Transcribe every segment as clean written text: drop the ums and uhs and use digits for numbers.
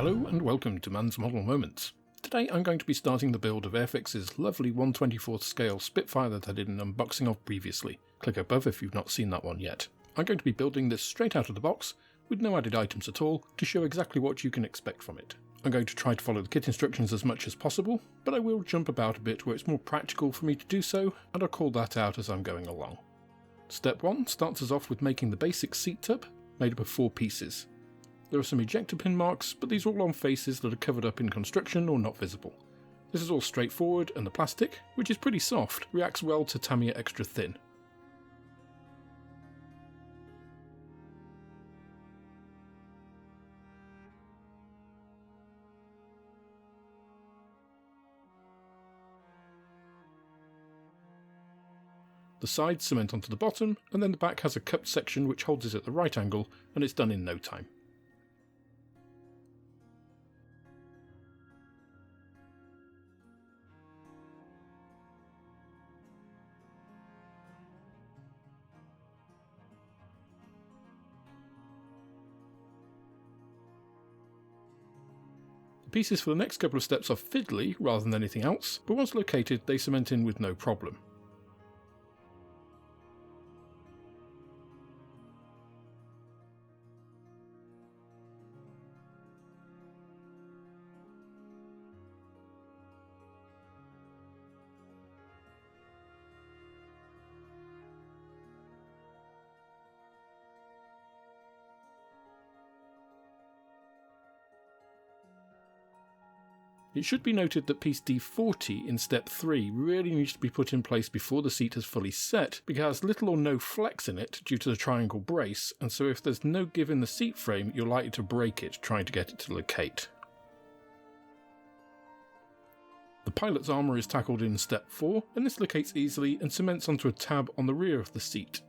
Hello and welcome to Man's Model Moments. Today I'm going to be starting the build of Airfix's lovely 1/24th scale Spitfire that I did an unboxing of previously. Click above if you've not seen that one yet. I'm going to be building this straight out of the box, with no added items at all, to show exactly what you can expect from it. I'm going to try to follow the kit instructions as much as possible, but I will jump about a bit where it's more practical for me to do so, and I'll call that out as I'm going along. Step 1 starts us off with making the basic seat tub, made up of 4 pieces. There are some ejector pin marks, but these are all on faces that are covered up in construction or not visible. This is all straightforward, and the plastic, which is pretty soft, reacts well to Tamiya extra thin. The sides cement onto the bottom, and then the back has a cupped section which holds it at the right angle, and it's done in no time. The pieces for the next couple of steps are fiddly rather than anything else, but once located they cement in with no problem. It should be noted that piece D40 in step 3 really needs to be put in place before the seat is fully set, because it has little or no flex in it due to the triangle brace, and so if there's no give in the seat frame you're likely to break it trying to get it to locate. The pilot's armour is tackled in step 4, and this locates easily and cements onto a tab on the rear of the seat.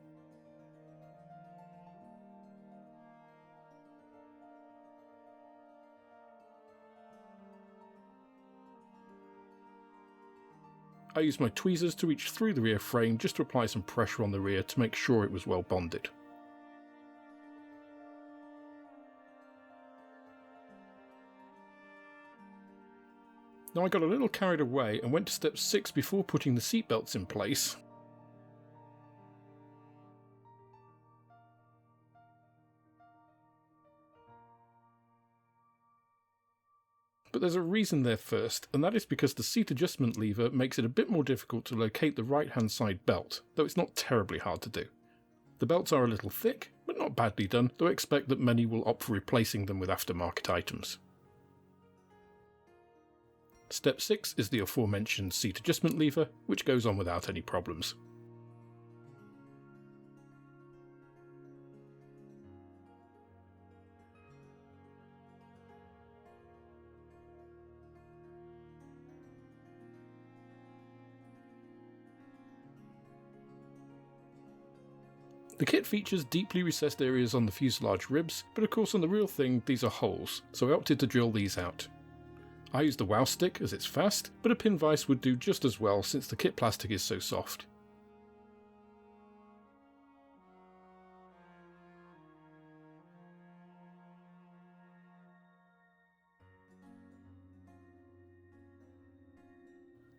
I used my tweezers to reach through the rear frame just to apply some pressure on the rear to make sure it was well bonded. Now I got a little carried away and went to step 6 before putting the seatbelts in place. But there's a reason there first, and that is because the seat adjustment lever makes it a bit more difficult to locate the right hand side belt, though it's not terribly hard to do. The belts are a little thick, but not badly done, though I expect that many will opt for replacing them with aftermarket items. Step 6 is the aforementioned seat adjustment lever, which goes on without any problems. The kit features deeply recessed areas on the fuselage ribs, but of course on the real thing these are holes, so I opted to drill these out. I used the wow stick as it's fast, but a pin vise would do just as well since the kit plastic is so soft.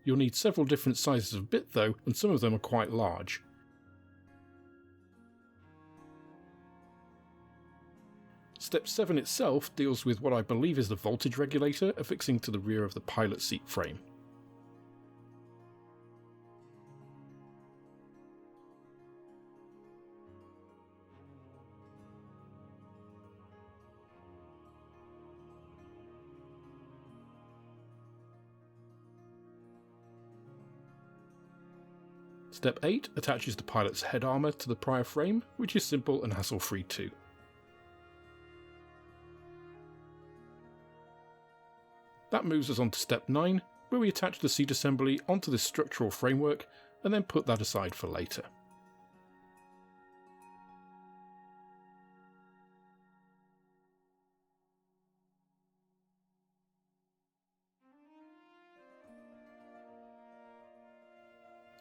You'll need several different sizes of bit though, and some of them are quite large. Step 7 itself deals with what I believe is the voltage regulator affixing to the rear of the pilot seat frame. Step 8 attaches the pilot's head armour to the prior frame, which is simple and hassle-free too. That moves us on to step 9, where we attach the seat assembly onto this structural framework and then put that aside for later.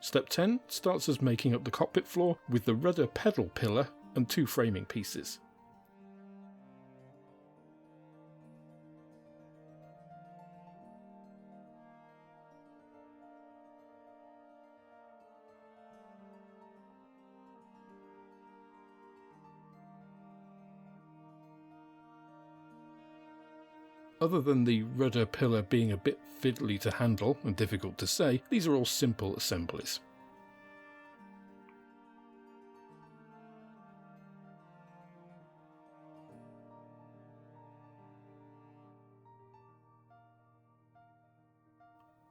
Step 10 starts us making up the cockpit floor with the rudder pedal pillar and 2 framing pieces. Other than the rudder pillar being a bit fiddly to handle and difficult to say, these are all simple assemblies.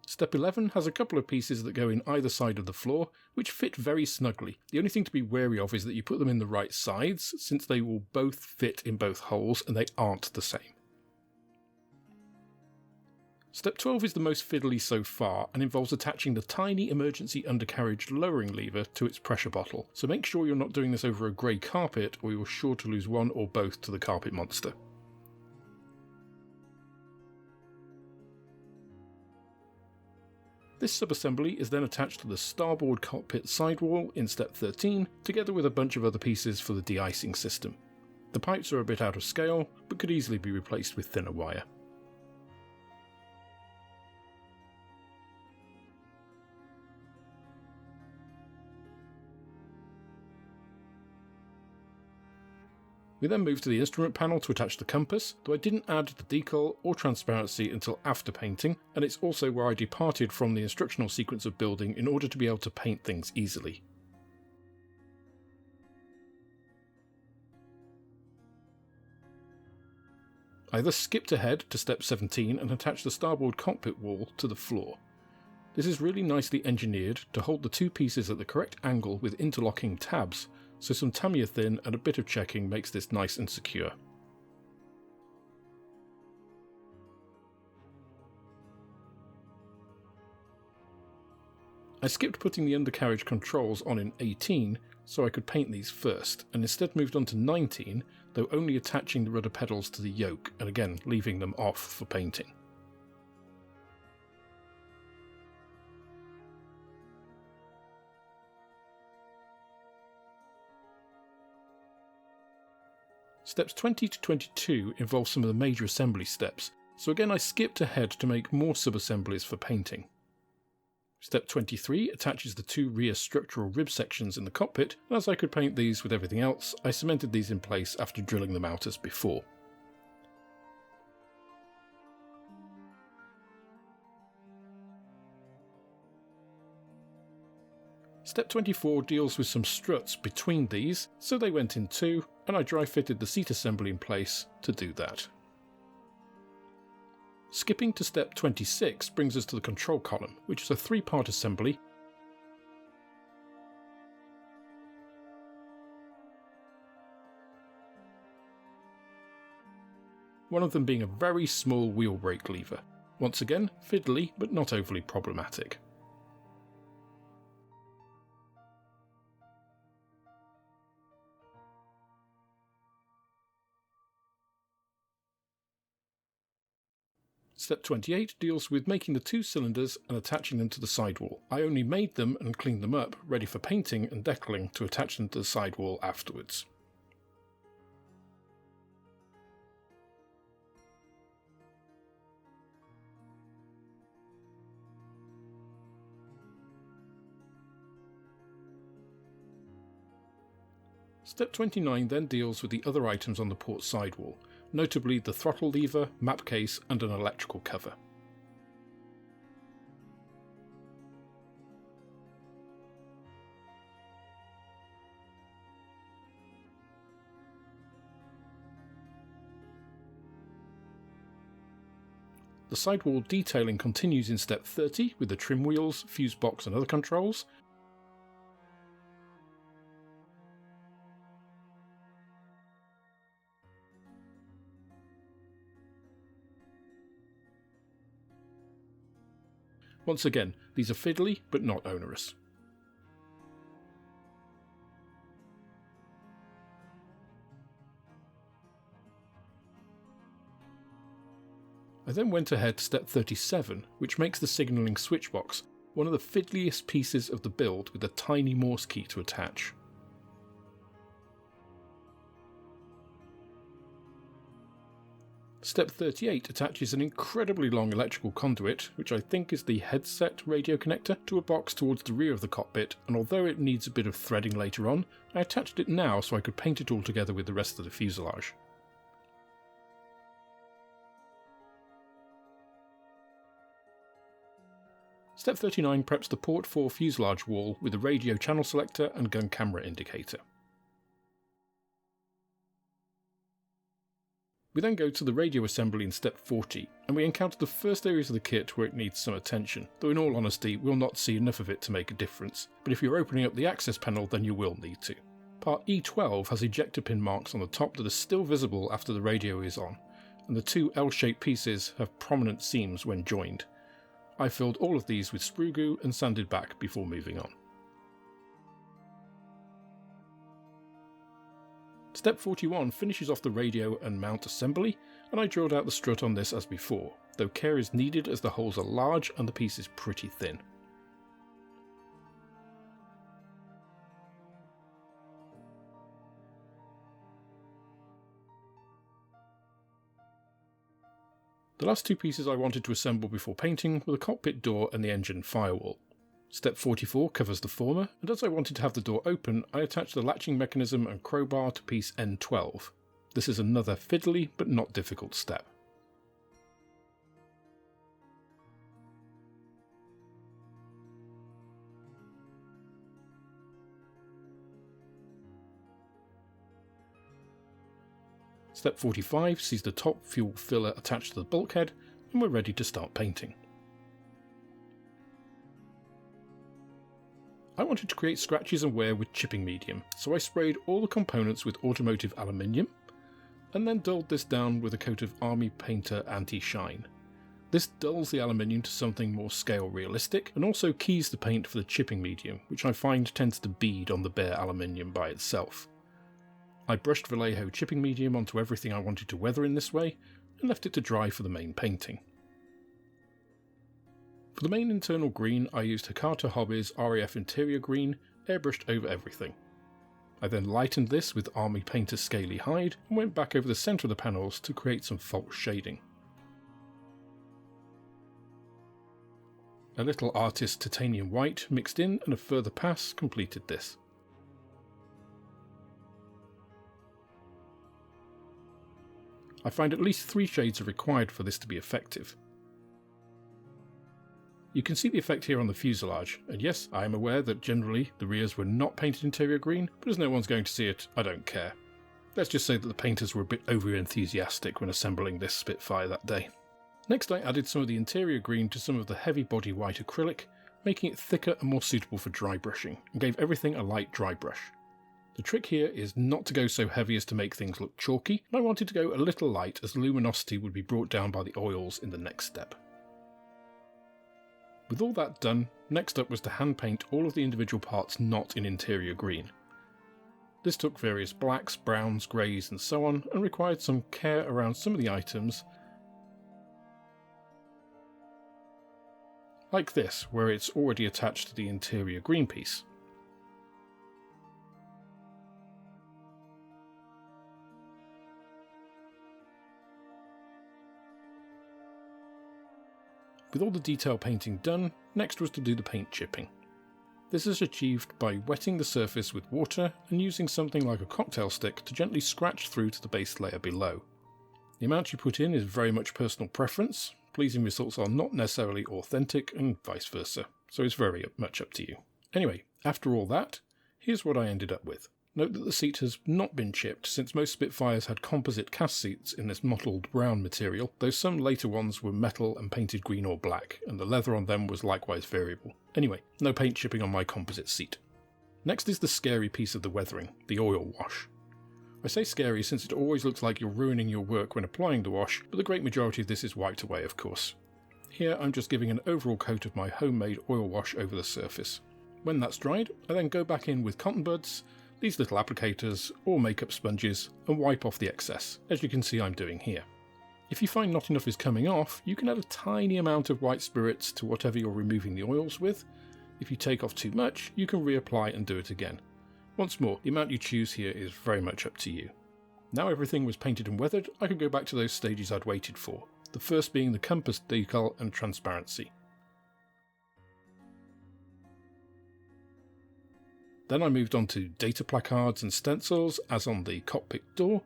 Step 11 has a couple of pieces that go in either side of the floor, which fit very snugly. The only thing to be wary of is that you put them in the right sides, since they will both fit in both holes and they aren't the same. Step 12 is the most fiddly so far and involves attaching the tiny emergency undercarriage lowering lever to its pressure bottle, so make sure you're not doing this over a grey carpet or you're sure to lose one or both to the carpet monster. This subassembly is then attached to the starboard cockpit sidewall in step 13, together with a bunch of other pieces for the de-icing system. The pipes are a bit out of scale, but could easily be replaced with thinner wire. We then moved to the instrument panel to attach the compass, though I didn't add the decal or transparency until after painting, and it's also where I departed from the instructional sequence of building in order to be able to paint things easily. I thus skipped ahead to step 17 and attached the starboard cockpit wall to the floor. This is really nicely engineered to hold the two pieces at the correct angle with interlocking tabs, so some Tamiya thin and a bit of checking makes this nice and secure. I skipped putting the undercarriage controls on in 18 so I could paint these first, and instead moved on to 19, though only attaching the rudder pedals to the yoke and again leaving them off for painting. Steps 20 to 22 involve some of the major assembly steps, so again I skipped ahead to make more sub-assemblies for painting. Step 23 attaches the two rear structural rib sections in the cockpit, and as I could paint these with everything else, I cemented these in place after drilling them out as before. Step 24 deals with some struts between these, so they went in two, and I dry fitted the seat assembly in place to do that. Skipping to step 26 brings us to the control column, which is a three-part assembly. One of them being a very small wheel brake lever. Once again, fiddly but not overly problematic. Step 28 deals with making the two cylinders and attaching them to the sidewall. I only made them and cleaned them up, ready for painting and decaling to attach them to the sidewall afterwards. Step 29 then deals with the other items on the port sidewall, notably the throttle lever, map case and an electrical cover. The sidewall detailing continues in step 30 with the trim wheels, fuse box and other controls. Once again, these are fiddly but not onerous. I then went ahead to step 37, which makes the signalling switch box one of the fiddliest pieces of the build with a tiny Morse key to attach. Step 38 attaches an incredibly long electrical conduit, which I think is the headset radio connector, to a box towards the rear of the cockpit, and although it needs a bit of threading later on, I attached it now so I could paint it all together with the rest of the fuselage. Step 39 preps the port 4 fuselage wall with the radio channel selector and gun camera indicator. We then go to the radio assembly in step 40, and we encounter the first areas of the kit where it needs some attention, though in all honesty we'll not see enough of it to make a difference, but if you're opening up the access panel then you will need to. Part E12 has ejector pin marks on the top that are still visible after the radio is on, and the two L-shaped pieces have prominent seams when joined. I filled all of these with sprue goo and sanded back before moving on. Step 41 finishes off the radio and mount assembly, and I drilled out the strut on this as before, though care is needed as the holes are large and the piece is pretty thin. The last two pieces I wanted to assemble before painting were the cockpit door and the engine firewall. Step 44 covers the former, and as I wanted to have the door open, I attached the latching mechanism and crowbar to piece N12. This is another fiddly but not difficult step. Step 45 sees the top fuel filler attached to the bulkhead, and we're ready to start painting. I wanted to create scratches and wear with chipping medium, so I sprayed all the components with automotive aluminium, and then dulled this down with a coat of Army Painter Anti-Shine. This dulls the aluminium to something more scale realistic, and also keys the paint for the chipping medium, which I find tends to bead on the bare aluminium by itself. I brushed Vallejo chipping medium onto everything I wanted to weather in this way, and left it to dry for the main painting. For the main internal green, I used Hakata Hobby's RAF Interior Green, airbrushed over everything. I then lightened this with Army Painter Scaly Hide, and went back over the centre of the panels to create some false shading. A little Artist Titanium White mixed in and a further pass completed this. I find at least 3 shades are required for this to be effective. You can see the effect here on the fuselage, and yes, I am aware that generally the rears were not painted interior green, but as no one's going to see it, I don't care. Let's just say that the painters were a bit over-enthusiastic when assembling this Spitfire that day. Next I added some of the interior green to some of the heavy body white acrylic, making it thicker and more suitable for dry brushing, and gave everything a light dry brush. The trick here is not to go so heavy as to make things look chalky, and I wanted to go a little light as luminosity would be brought down by the oils in the next step. With all that done, next up was to hand paint all of the individual parts not in interior green. This took various blacks, browns, greys and so on, and required some care around some of the items, like this, where it's already attached to the interior green piece. With all the detail painting done, next was to do the paint chipping. This is achieved by wetting the surface with water and using something like a cocktail stick to gently scratch through to the base layer below. The amount you put in is very much personal preference, pleasing results are not necessarily authentic and vice versa, so it's very much up to you. Anyway, after all that, here's what I ended up with. Note that the seat has not been chipped since most Spitfires had composite cast seats in this mottled brown material, though some later ones were metal and painted green or black, and the leather on them was likewise variable. Anyway, no paint chipping on my composite seat. Next is the scary piece of the weathering, the oil wash. I say scary since it always looks like you're ruining your work when applying the wash, but the great majority of this is wiped away of course. Here I'm just giving an overall coat of my homemade oil wash over the surface. When that's dried, I then go back in with cotton buds, these little applicators or makeup sponges, and wipe off the excess, as you can see I'm doing here. If you find not enough is coming off, you can add a tiny amount of white spirits to whatever you're removing the oils with. If you take off too much, you can reapply and do it again. Once more, the amount you choose here is very much up to you. Now everything was painted and weathered, I could go back to those stages I'd waited for, the first being the compass decal and transparency. Then I moved on to data placards and stencils, as on the cockpit door,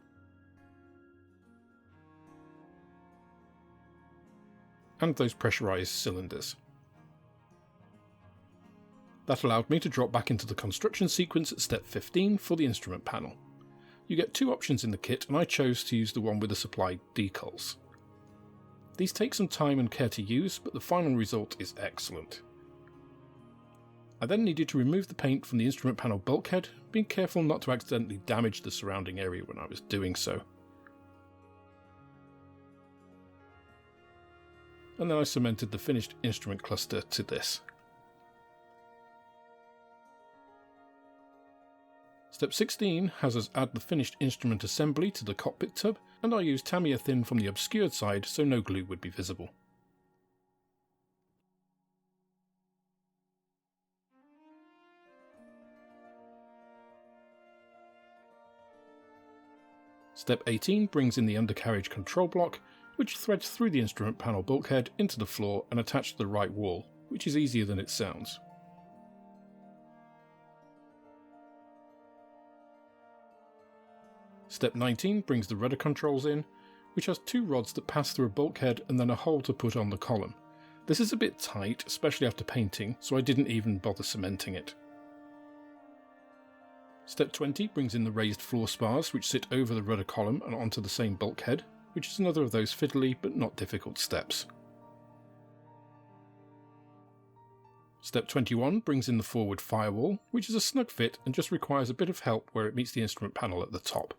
and those pressurised cylinders. That allowed me to drop back into the construction sequence at step 15 for the instrument panel. You get two options in the kit, and I chose to use the one with the supplied decals. These take some time and care to use, but the final result is excellent. I then needed to remove the paint from the instrument panel bulkhead, being careful not to accidentally damage the surrounding area when I was doing so. And then I cemented the finished instrument cluster to this. Step 16 has us add the finished instrument assembly to the cockpit tub, and I used Tamiya thin from the obscured side so no glue would be visible. Step 18 brings in the undercarriage control block, which threads through the instrument panel bulkhead into the floor and attached to the right wall, which is easier than it sounds. Step 19 brings the rudder controls in, which has two rods that pass through a bulkhead and then a hole to put on the column. This is a bit tight, especially after painting, so I didn't even bother cementing it. Step 20 brings in the raised floor spars which sit over the rudder column and onto the same bulkhead, which is another of those fiddly but not difficult steps. Step 21 brings in the forward firewall, which is a snug fit and just requires a bit of help where it meets the instrument panel at the top.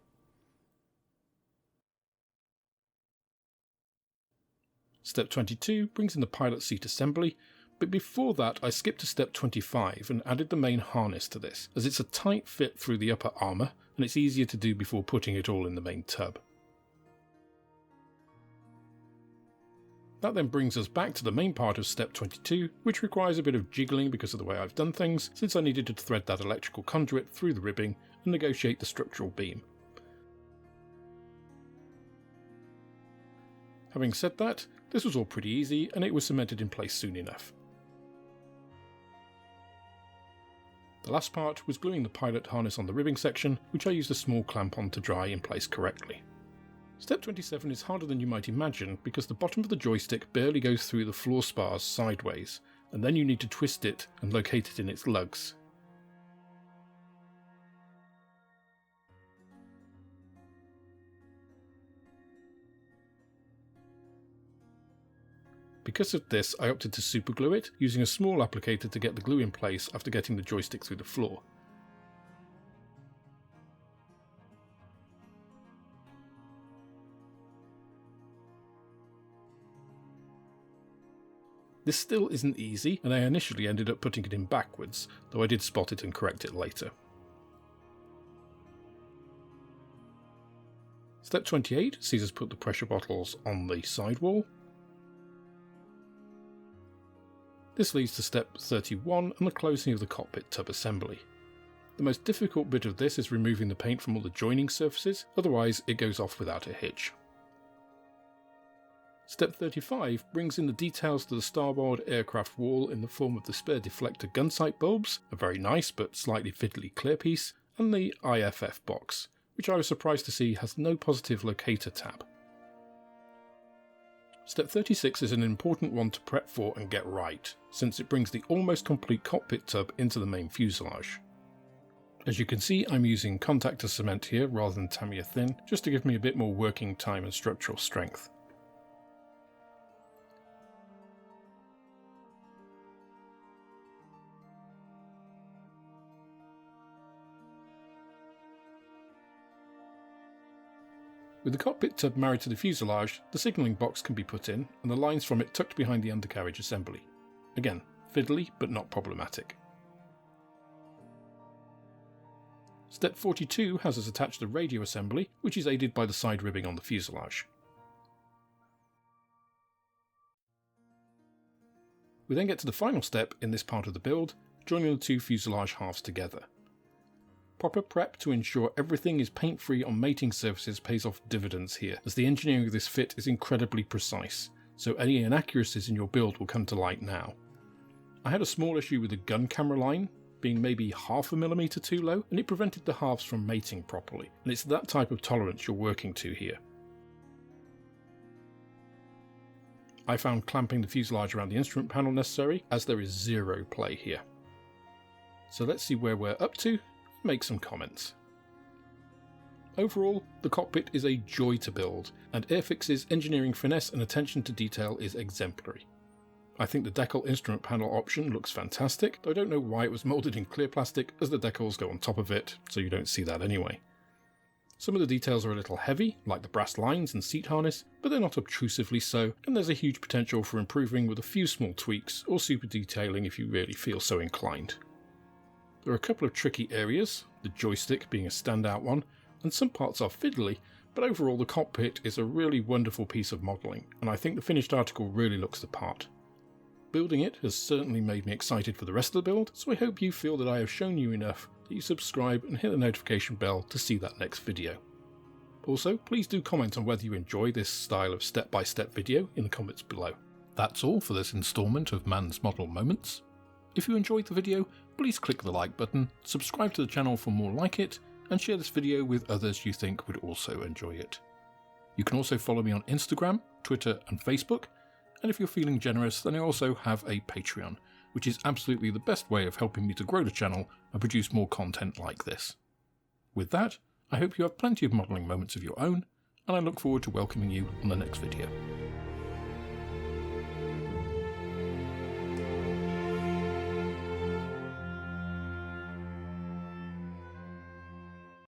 Step 22 brings in the pilot seat assembly, but before that I skipped to step 25 and added the main harness to this, as it's a tight fit through the upper armour and it's easier to do before putting it all in the main tub. That then brings us back to the main part of step 22, which requires a bit of jiggling because of the way I've done things, since I needed to thread that electrical conduit through the ribbing and negotiate the structural beam. Having said that, this was all pretty easy and it was cemented in place soon enough. The last part was gluing the pilot harness on the ribbing section, which I used a small clamp on to dry in place correctly. Step 27 is harder than you might imagine because the bottom of the joystick barely goes through the floor spars sideways, and then you need to twist it and locate it in its lugs. Because of this, I opted to superglue it, using a small applicator to get the glue in place after getting the joystick through the floor. This still isn't easy, and I initially ended up putting it in backwards, though I did spot it and correct it later. Step 28 sees us put the pressure bottles on the sidewall. This leads to step 31 and the closing of the cockpit tub assembly. The most difficult bit of this is removing the paint from all the joining surfaces, otherwise it goes off without a hitch. Step 35 brings in the details to the starboard aircraft wall in the form of the spare deflector gun sight bulbs, a very nice but slightly fiddly clear piece, and the IFF box, which I was surprised to see has no positive locator tab. Step 36 is an important one to prep for and get right, since it brings the almost complete cockpit tub into the main fuselage. As you can see, I'm using contactor cement here rather than Tamiya thin, just to give me a bit more working time and structural strength. With the cockpit tub married to the fuselage, the signalling box can be put in, and the lines from it tucked behind the undercarriage assembly. Again, fiddly, but not problematic. Step 42 has us attach the radio assembly, which is aided by the side ribbing on the fuselage. We then get to the final step in this part of the build, joining the two fuselage halves together. Proper prep to ensure everything is paint-free on mating surfaces pays off dividends here, as the engineering of this fit is incredibly precise, so any inaccuracies in your build will come to light now. I had a small issue with the gun camera line, being maybe half a millimetre too low, and it prevented the halves from mating properly, and it's that type of tolerance you're working to here. I found clamping the fuselage around the instrument panel necessary, as there is zero play here. So let's see where we're up to and make some comments. Overall, the cockpit is a joy to build, and Airfix's engineering finesse and attention to detail is exemplary. I think the decal instrument panel option looks fantastic, though I don't know why it was moulded in clear plastic, as the decals go on top of it, so you don't see that anyway. Some of the details are a little heavy, like the brass lines and seat harness, but they're not obtrusively so, and there's a huge potential for improving with a few small tweaks or super detailing if you really feel so inclined. There are a couple of tricky areas, the joystick being a standout one, and some parts are fiddly, but overall the cockpit is a really wonderful piece of modelling, and I think the finished article really looks the part. Building it has certainly made me excited for the rest of the build, so I hope you feel that I have shown you enough that you subscribe and hit the notification bell to see that next video. Also, please do comment on whether you enjoy this style of step-by-step video in the comments below. That's all for this instalment of Man's Model Moments. If you enjoyed the video, please click the like button, subscribe to the channel for more like it, and share this video with others you think would also enjoy it. You can also follow me on Instagram, Twitter and Facebook, and if you're feeling generous, then I also have a Patreon, which is absolutely the best way of helping me to grow the channel and produce more content like this. With that, I hope you have plenty of modelling moments of your own, and I look forward to welcoming you on the next video.